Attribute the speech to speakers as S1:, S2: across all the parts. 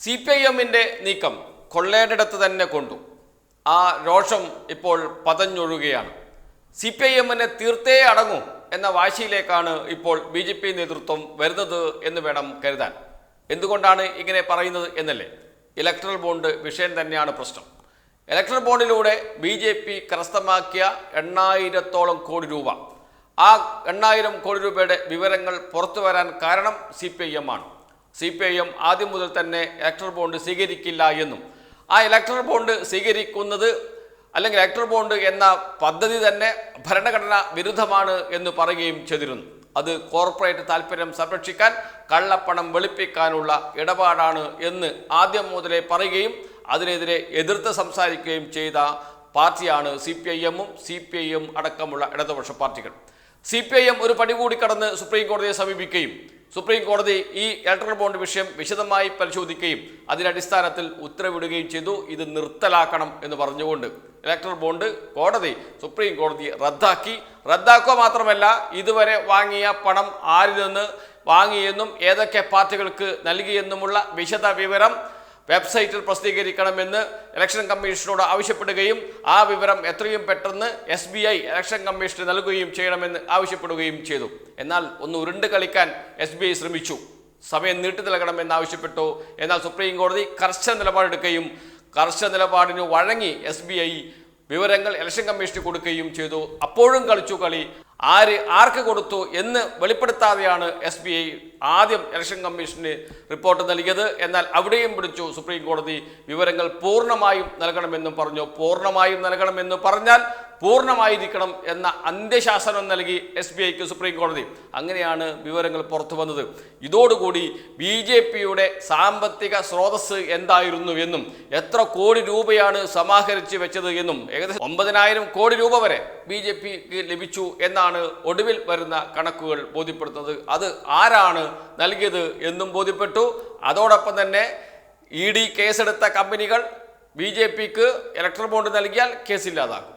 S1: CPIMന്റെ നീക്കം കൊള്ളേടിടത്ത് തന്നെ കൊണ്ടു. ആ രോഷം ഇപ്പോൾ പതഞ്ഞൊഴുകയാണ്. CPIMനെ തീർത്തേ അടങ്ങൂ എന്ന വാശിയിലേക്കാണ് ഇപ്പോൾ BJP നേതൃത്വം വരുന്നത് എന്ന് വേണം കരുതാൻ. എന്തുകൊണ്ടാണ് ഇങ്ങനെ പറയുന്നത് എന്നല്ലേ, ഇലക്ട്രൽ ബോണ്ട് വിഷയം തന്നെയാണ് പ്രശ്നം. ഇലക്ട്രൽ ബോണ്ടിലൂടെ BJP കരസ്ഥമാക്കിയ 8,000-ഓളം കോടി രൂപ, ആ 8,000 കോടി രൂപയുടെ വിവരങ്ങൾ പുറത്തു വരാൻ കാരണം CPIM ആണ്. CPIM ആദ്യം മുതൽ തന്നെ ഇലക്ട്രൽ ബോണ്ട് സ്വീകരിക്കില്ല എന്നും ആ ഇലക്ട്രൽ ബോണ്ട് സ്വീകരിക്കുന്നത് അല്ലെങ്കിൽ ഇലക്ട്രൽ ബോണ്ട് എന്ന പദ്ധതി തന്നെ ഭരണഘടനാ വിരുദ്ധമാണ് എന്ന് പറയുകയും ചെയ്തിരുന്നു. അത് കോർപ്പറേറ്റ് താല്പര്യം സംരക്ഷിക്കാൻ, കള്ളപ്പണം വെളുപ്പിക്കാനുള്ള ഇടപാടാണ് എന്ന് ആദ്യം മുതലേ പറയുകയും അതിനെതിരെ എതിർത്ത് സംസാരിക്കുകയും ചെയ്ത പാർട്ടിയാണ് CPIM-ഉം CPIM അടക്കമുള്ള ഇടതുപക്ഷ പാർട്ടികൾ. CPIM ഒരു പടി കൂടി കടന്ന് സുപ്രീം കോടതിയെ സമീപിക്കുകയും സുപ്രീം കോടതി ഈ ഇലക്ട്രൽ ബോണ്ട് വിഷയം വിശദമായി പരിശോധിക്കുകയും അതിനടിസ്ഥാനത്തിൽ ഉത്തരവിടുകയും ചെയ്തു. ഇത് നിർത്തലാക്കണം എന്ന് പറഞ്ഞുകൊണ്ട് ഇലക്ട്രൽ ബോണ്ട് കോടതി സുപ്രീം കോടതി റദ്ദാക്കുക മാത്രമല്ല, ഇതുവരെ വാങ്ങിയ പണം ആരിൽ നിന്ന് വാങ്ങിയെന്നും ഏതൊക്കെ പാർട്ടികൾക്ക് നൽകിയെന്നുമുള്ള വിശദ വിവരം വെബ്സൈറ്റിൽ പ്രസിദ്ധീകരിക്കണമെന്ന് ഇലക്ഷൻ കമ്മീഷനോട് ആവശ്യപ്പെടുകയും ആ വിവരം എത്രയും പെട്ടെന്ന് SBI ഇലക്ഷൻ കമ്മീഷന് നൽകുകയും ചെയ്യണമെന്ന് ആവശ്യപ്പെടുകയും ചെയ്തു. എന്നാൽ ഒന്ന് ഉരുണ്ട് കളിക്കാൻ SBI ശ്രമിച്ചു, സമയം നീട്ടി നൽകണമെന്ന് ആവശ്യപ്പെട്ടു. എന്നാൽ സുപ്രീം കോടതി കർശന നിലപാടെടുക്കുകയും കർശന നിലപാടിന് വഴങ്ങി SBI വിവരങ്ങൾ ഇലക്ഷൻ കമ്മീഷന് കൊടുക്കുകയും ചെയ്തു. അപ്പോഴും കളിച്ചു കളി. ആർക്ക് കൊടുത്തു എന്ന് വെളിപ്പെടുത്താതെയാണ് SBI ആദ്യം ഇലക്ഷൻ കമ്മീഷന് റിപ്പോർട്ട് നൽകിയത്. എന്നാൽ അവിടെയും പിടിച്ചു സുപ്രീം കോടതി. വിവരങ്ങൾ പൂർണ്ണമായും നൽകണമെന്നും പറഞ്ഞു. പൂർണ്ണമായും നൽകണമെന്ന് പറഞ്ഞാൽ പൂർണ്ണമായിരിക്കണം എന്ന അന്ത്യശാസനം നൽകി SBIക്ക് സുപ്രീം കോടതി. അങ്ങനെയാണ് വിവരങ്ങൾ പുറത്തു വന്നത്. ഇതോടുകൂടി BJPയുടെ സാമ്പത്തിക സ്രോതസ് എന്തായിരുന്നു എന്നും എത്ര കോടി രൂപയാണ് സമാഹരിച്ച് വെച്ചത് എന്നും ഏകദേശം 9,000 കോടി രൂപ വരെ BJPക്ക് ലഭിച്ചു എന്നാണ് ഒടുവിൽ വരുന്ന കണക്കുകൾ ബോധ്യപ്പെടുത്തുന്നത്. അത് ആരാണ് നൽകിയത് എന്നും ബോധ്യപ്പെട്ടു. അതോടൊപ്പം തന്നെ ED കേസെടുത്ത കമ്പനികൾ BJPക്ക് ഇലക്ട്രൽ ബോണ്ട് നൽകിയാൽ കേസില്ലാതാകും.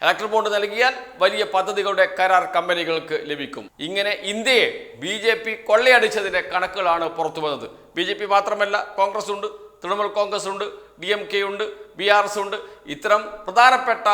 S1: ഇലക്ട്രൽ ബോണ്ട് നൽകിയാൽ വലിയ പദ്ധതികളുടെ കരാർ കമ്പനികൾക്ക് ലഭിക്കും. ഇങ്ങനെ ഇന്ത്യയെ BJP കൊള്ളയടിച്ചതിന്റെ കണക്കുകളാണ് പുറത്തു വന്നത്. BJP മാത്രമല്ല, കോൺഗ്രസ് ഉണ്ട്, തൃണമൂൽ കോൺഗ്രസ് ഉണ്ട്, DMK ഉണ്ട്, BRS ഉണ്ട്. ഇത്തരം പ്രധാനപ്പെട്ട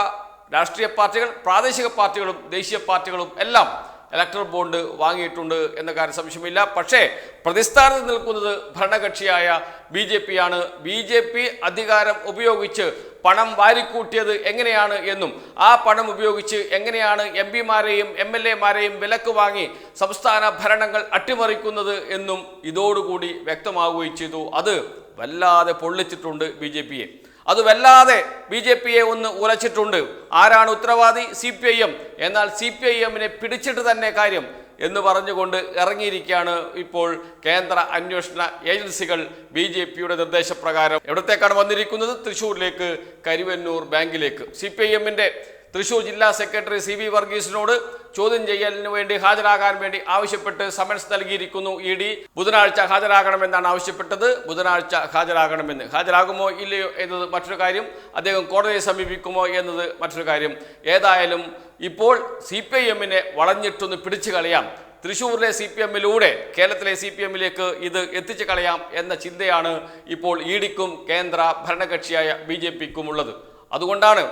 S1: രാഷ്ട്രീയ പാർട്ടികൾ, പ്രാദേശിക പാർട്ടികളും ദേശീയ പാർട്ടികളും എല്ലാം ഇലക്ട്രൽ ബോണ്ട് വാങ്ങിയിട്ടുണ്ട് എന്ന കാര്യം സംശയമില്ല. പക്ഷേ പ്രതിസ്ഥാനത്ത് നിൽക്കുന്നത് ഭരണകക്ഷിയായ BJP ആണ്. BJP അധികാരം ഉപയോഗിച്ച് പണം വാരിക്കൂട്ടിയത് എങ്ങനെയാണ് എന്നും ആ പണം ഉപയോഗിച്ച് എങ്ങനെയാണ് MP-മാരെയും MLA-മാരെയും വിലക്ക് വാങ്ങി സംസ്ഥാന ഭരണങ്ങൾ അട്ടിമറിക്കുന്നത് എന്നും ഇതോടുകൂടി വ്യക്തമാവുകയും ചെയ്തു. അത് വല്ലാതെ പൊള്ളിച്ചിട്ടുണ്ട് BJPയെ. അത് വല്ലാതെ BJPയെ ഒന്ന് ഉലച്ചിട്ടുണ്ട്. ആരാണ് ഉത്തരവാദി? CPIM. എന്നാൽ CPIMനെ പിടിച്ചിട്ട് തന്നെ കാര്യം എന്ന് പറഞ്ഞുകൊണ്ട് ഇറങ്ങിയിരിക്കുകയാണ് ഇപ്പോൾ കേന്ദ്ര അന്വേഷണ ഏജൻസികൾ. BJPയുടെ നിർദ്ദേശപ്രകാരം എവിടത്തേക്കാണ് വന്നിരിക്കുന്നത്? തൃശ്ശൂരിലേക്ക്, കരുവന്നൂർ ബാങ്കിലേക്ക്. CPIMന്റെ തൃശ്ശൂർ ജില്ലാ സെക്രട്ടറി CV വർഗീസിനോട് ചോദ്യം ചെയ്യലിന് വേണ്ടി ഹാജരാകാൻ വേണ്ടി ആവശ്യപ്പെട്ട് സമൻസ് നൽകിയിരിക്കുന്നു ED. ബുധനാഴ്ച ഹാജരാകണമെന്നാണ് ആവശ്യപ്പെട്ടത്. ബുധനാഴ്ച ഹാജരാകണമെന്ന്. ഹാജരാകുമോ ഇല്ലയോ എന്നത് മറ്റൊരു കാര്യം. അദ്ദേഹം കോടതിയെ സമീപിക്കുമോ എന്നത് മറ്റൊരു കാര്യം. ഏതായാലും ഇപ്പോൾ CPIMനെ വളഞ്ഞിട്ടൊന്ന് പിടിച്ചു കളയാം, തൃശ്ശൂരിലെ CPIMലൂടെ കേരളത്തിലെ CPIMലേക്ക് ഇത് എത്തിച്ചു കളയാം എന്ന ചിന്തയാണ് ഇപ്പോൾ EDക്കും കേന്ദ്ര ഭരണകക്ഷിയായ BJPക്കും ഉള്ളത്. അതുകൊണ്ടാണ്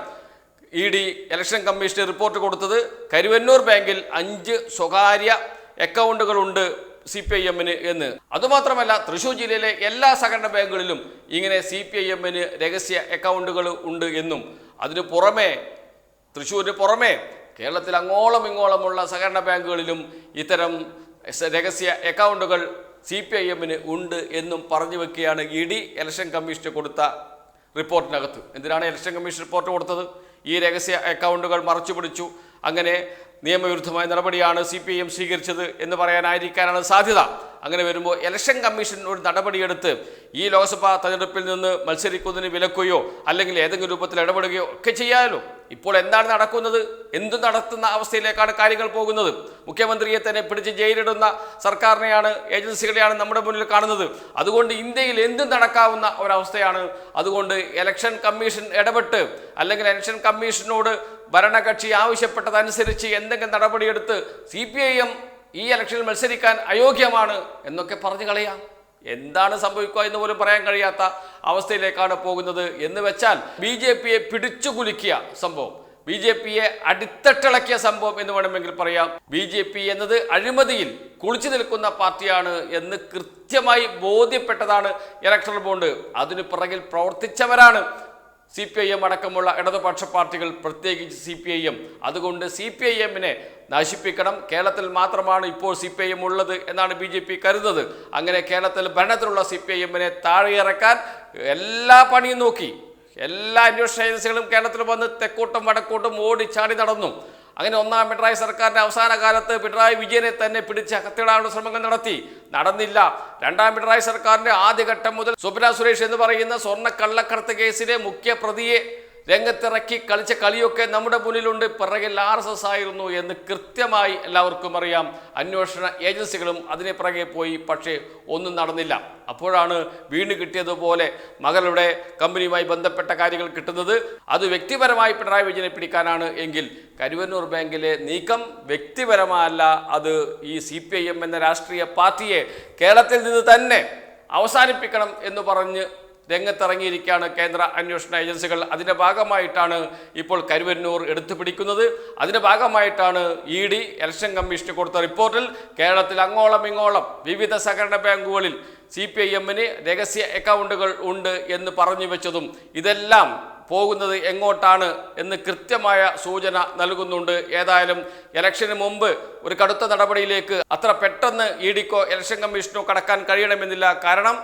S1: ED ഇലക്ഷൻ കമ്മീഷന് റിപ്പോർട്ട് കൊടുത്തത്. കരുവന്നൂർ ബാങ്കിൽ 5 സ്വകാര്യ അക്കൗണ്ടുകളുണ്ട് CPIMന് എന്ന്. അതുമാത്രമല്ല, തൃശ്ശൂർ ജില്ലയിലെ എല്ലാ സഹകരണ ബാങ്കുകളിലും ഇങ്ങനെ CPIMന് രഹസ്യ അക്കൗണ്ടുകൾ ഉണ്ട് എന്നും അതിന് പുറമെ തൃശ്ശൂരിന് പുറമെ കേരളത്തിൽ അങ്ങോളം ഇങ്ങോളമുള്ള സഹകരണ ബാങ്കുകളിലും ഇത്തരം രഹസ്യ അക്കൗണ്ടുകൾ CPIMന് ഉണ്ട് എന്നും പറഞ്ഞു വെക്കുകയാണ് ED ഇലക്ഷൻ കമ്മീഷന് കൊടുത്ത റിപ്പോർട്ടിനകത്ത്. എന്തിനാണ് ഇലക്ഷൻ കമ്മീഷൻ റിപ്പോർട്ട് കൊടുത്തത്? ഈ രഹസ്യ അക്കൗണ്ടുകൾ മറച്ചുപിടിച്ചു. അങ്ങനെ നിയമവിരുദ്ധമായ നടപടിയാണ് CPIM സ്വീകരിച്ചത് എന്ന് പറയാനായിരിക്കാനാണ് സാധ്യത. അങ്ങനെ വരുമ്പോൾ ഇലക്ഷൻ കമ്മീഷൻ ഒരു നടപടിയെടുത്ത് ഈ ലോക്സഭാ തെരഞ്ഞെടുപ്പിൽ നിന്ന് മത്സരിക്കുന്നതിന് വിലക്കുകയോ അല്ലെങ്കിൽ ഏതെങ്കിലും രൂപത്തിൽ ഇടപെടുകയോ ഒക്കെ ചെയ്യാമല്ലോ. ഇപ്പോൾ എന്താണ് നടക്കുന്നത്? എന്തു നടത്തുന്ന അവസ്ഥയിലേക്കാണ് കാര്യങ്ങൾ പോകുന്നത്? മുഖ്യമന്ത്രിയെ തന്നെ പിടിച്ച് ജയിലിടുന്ന സർക്കാരിനെയാണ്, ഏജൻസികളെയാണ് നമ്മുടെ മുന്നിൽ കാണുന്നത്. അതുകൊണ്ട് ഇന്ത്യയിൽ എന്തും നടക്കാവുന്ന ഒരവസ്ഥയാണ്. അതുകൊണ്ട് ഇലക്ഷൻ കമ്മീഷൻ ഇടപെട്ട് അല്ലെങ്കിൽ ഇലക്ഷൻ കമ്മീഷനോട് ഭരണകക്ഷി ആവശ്യപ്പെട്ടതനുസരിച്ച് എന്തെങ്കിലും നടപടിയെടുത്ത് CPIM ഈ ഇലക്ഷനിൽ മത്സരിക്കാൻ അയോഗ്യമാണ് എന്നൊക്കെ പറഞ്ഞു കളയാം. എന്താണ് സംഭവിക്കുക എന്ന് പോലും പറയാൻ കഴിയാത്ത അവസ്ഥയിലേക്കാണ് പോകുന്നത്. എന്ന് വെച്ചാൽ BJPയെ പിടിച്ചു കുലുക്കിയ സംഭവം, BJPയെ അടിത്തട്ടിളക്കിയ സംഭവം എന്ന് വേണമെങ്കിൽ പറയാം. BJP എന്നത് അഴിമതിയിൽ കുളിച്ചു നിൽക്കുന്ന പാർട്ടിയാണ് എന്ന് കൃത്യമായി ബോധ്യപ്പെട്ടതാണ് ഇലക്ടറൽ ബോണ്ട്. അതിനു പിറകിൽ പ്രവർത്തിച്ചവരാണ് CPIM അടക്കമുള്ള ഇടതുപക്ഷ പാർട്ടികൾ, പ്രത്യേകിച്ച് CPIM. അതുകൊണ്ട് CPIMനെ നശിപ്പിക്കണം. കേരളത്തിൽ മാത്രമാണ് ഇപ്പോൾ CPIM ഉള്ളത് എന്നാണ് BJP കരുതുന്നത്. അങ്ങനെ കേരളത്തിൽ ഭരണത്തിലുള്ള CPIMനെ താഴെയിറക്കാൻ എല്ലാ പണിയും നോക്കി. എല്ലാ അന്വേഷണ ഏജൻസികളും കേരളത്തിൽ വന്ന് തെക്കോട്ടും വടക്കോട്ടും ഓടിച്ചാടി നടന്നു. അങ്ങനെ ഒന്നാം പിണറായി സർക്കാരിന്റെ അവസാന കാലത്ത് പിണറായി വിജയനെ തന്നെ പിടിച്ച് അകത്തിടാനുള്ള ശ്രമങ്ങൾ നടന്നില്ല. രണ്ടാം പിണറായി സർക്കാരിന്റെ ആദ്യഘട്ടം മുതൽ സ്വപ്ന സുരേഷ് എന്ന് പറയുന്ന സ്വർണ്ണ കള്ളക്കടത്ത് കേസിലെ മുഖ്യ പ്രതിയെ രംഗത്തിറക്കി കളിച്ച കളിയൊക്കെ നമ്മുടെ മുന്നിലുണ്ട്. പിറകിൽ RSS ആയിരുന്നു എന്ന് കൃത്യമായി എല്ലാവർക്കും അറിയാം. അന്വേഷണ ഏജൻസികളും അതിനെ പിറകെ പോയി. പക്ഷേ ഒന്നും നടന്നില്ല. അപ്പോഴാണ് വീണ് കിട്ടിയതുപോലെ മകളുടെ കമ്പനിയുമായി ബന്ധപ്പെട്ട കാര്യങ്ങൾ കിട്ടുന്നത്. അത് വ്യക്തിപരമായി പിണറായി വിജയനെ പിടിക്കാനാണ് എങ്കിൽ കരുവന്നൂർ ബാങ്കിലെ നീക്കം വ്യക്തിപരമല്ല, അത് ഈ CPIM എന്ന രാഷ്ട്രീയ പാർട്ടിയെ കേരളത്തിൽ നിന്ന് തന്നെ അവസാനിപ്പിക്കണം എന്ന് പറഞ്ഞ് രംഗത്തിറങ്ങിയിരിക്കുകയാണ് കേന്ദ്ര അന്വേഷണ ഏജൻസികൾ. അതിൻ്റെ ഭാഗമായിട്ടാണ് ഇപ്പോൾ കരുവന്നൂർ എടുത്തു പിടിക്കുന്നത്. അതിൻ്റെ ഭാഗമായിട്ടാണ് ED ഇലക്ഷൻ കമ്മീഷന് കൊടുത്ത റിപ്പോർട്ടിൽ കേരളത്തിൽ അങ്ങോളം ഇങ്ങോളം വിവിധ സഹകരണ ബാങ്കുകളിൽ CPIMന് രഹസ്യ അക്കൗണ്ടുകൾ ഉണ്ട് എന്ന് പറഞ്ഞു വെച്ചതും ഇതെല്ലാം പോകുന്നത് എങ്ങോട്ടാണ് എന്ന് കൃത്യമായ സൂചന നൽകുന്നുണ്ട്. ഏതായാലും ഇലക്ഷന് മുമ്പ് ഒരു കടുത്ത നടപടിയിലേക്ക് അത്ര പെട്ടെന്ന് EDക്കോ ഇലക്ഷൻ കമ്മീഷനോ കടക്കാൻ കഴിയണമെന്നില്ല. കാരണം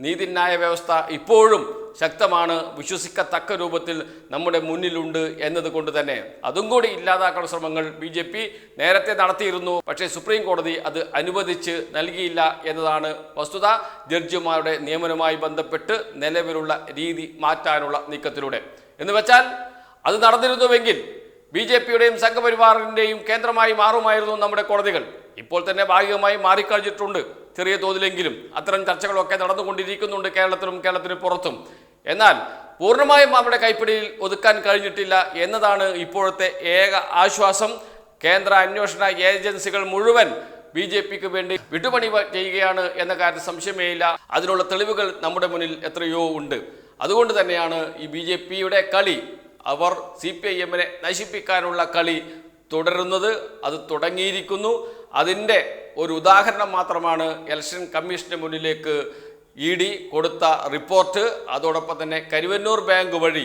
S1: നീതിന്യായ വ്യവസ്ഥ ഇപ്പോഴും ശക്തമാണ്, വിശ്വസിക്കത്തക്ക രൂപത്തിൽ നമ്മുടെ മുന്നിലുണ്ട് എന്നതുകൊണ്ട് തന്നെ അതും കൂടി ഇല്ലാതാക്കാനുള്ള ശ്രമങ്ങൾ BJP നേരത്തെ നടത്തിയിരുന്നു. പക്ഷേ സുപ്രീം കോടതി അത് അനുവദിച്ച് നൽകിയില്ല എന്നതാണ് വസ്തുത. ജഡ്ജിമാരുടെ നിയമനവുമായി ബന്ധപ്പെട്ട് നിലവിലുള്ള രീതി മാറ്റാനുള്ള നീക്കത്തിലൂടെ എന്ന് വെച്ചാൽ അത് നടന്നിരുന്നുവെങ്കിൽ BJPയുടെയും സംഘപരിവാറിൻ്റെയും കേന്ദ്രമായി മാറുമായിരുന്നു നമ്മുടെ കോടതികൾ. ഇപ്പോൾ തന്നെ ഭാഗികമായി മാറിക്കഴിഞ്ഞിട്ടുണ്ട്. ചെറിയ തോതിലെങ്കിലും അത്തരം ചർച്ചകളൊക്കെ നടന്നുകൊണ്ടിരിക്കുന്നുണ്ട് കേരളത്തിന് പുറത്തും. എന്നാൽ പൂർണ്ണമായും അവരുടെ കൈപ്പിടിയിൽ ഒതുക്കാൻ കഴിഞ്ഞിട്ടില്ല എന്നതാണ് ഇപ്പോഴത്തെ ഏക ആശ്വാസം. കേന്ദ്ര അന്വേഷണ ഏജൻസികൾ മുഴുവൻ BJPക്ക് വേണ്ടി വിട്ടുപണി ചെയ്യുകയാണ് എന്ന കാര്യത്തിൽ സംശയമേയില്ല. അതിനുള്ള തെളിവുകൾ നമ്മുടെ മുന്നിൽ എത്രയോ ഉണ്ട്. അതുകൊണ്ട് തന്നെയാണ് ഈ BJPയുടെ കളി, അവർ CPIMനെ നശിപ്പിക്കാനുള്ള കളി തുടരുന്നത്. അത് തുടങ്ങിയിരിക്കുന്നു. അതിൻ്റെ ഒരു ഉദാഹരണം മാത്രമാണ് ഇലക്ഷൻ കമ്മീഷന് മുന്നിലേക്ക് ED കൊടുത്ത റിപ്പോർട്ട്. അതോടൊപ്പം തന്നെ കരുവന്നൂർ ബാങ്ക് വഴി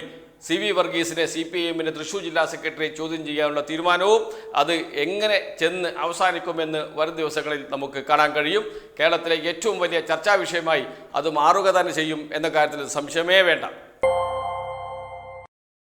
S1: CV വർഗീസിനെ CPIMന്റെ തൃശ്ശൂർ ജില്ലാ സെക്രട്ടറി ചോദ്യം ചെയ്യാനുള്ള തീരുമാനവും അത് എങ്ങനെ ചെന്ന് അവസാനിക്കുമെന്ന് വരും ദിവസങ്ങളിൽ നമുക്ക് കാണാൻ കഴിയും. കേരളത്തിലെ ഏറ്റവും വലിയ ചർച്ചാ വിഷയമായി അത് മാറുക തന്നെ ചെയ്യും എന്ന കാര്യത്തിൽ സംശയമേ വേണ്ട.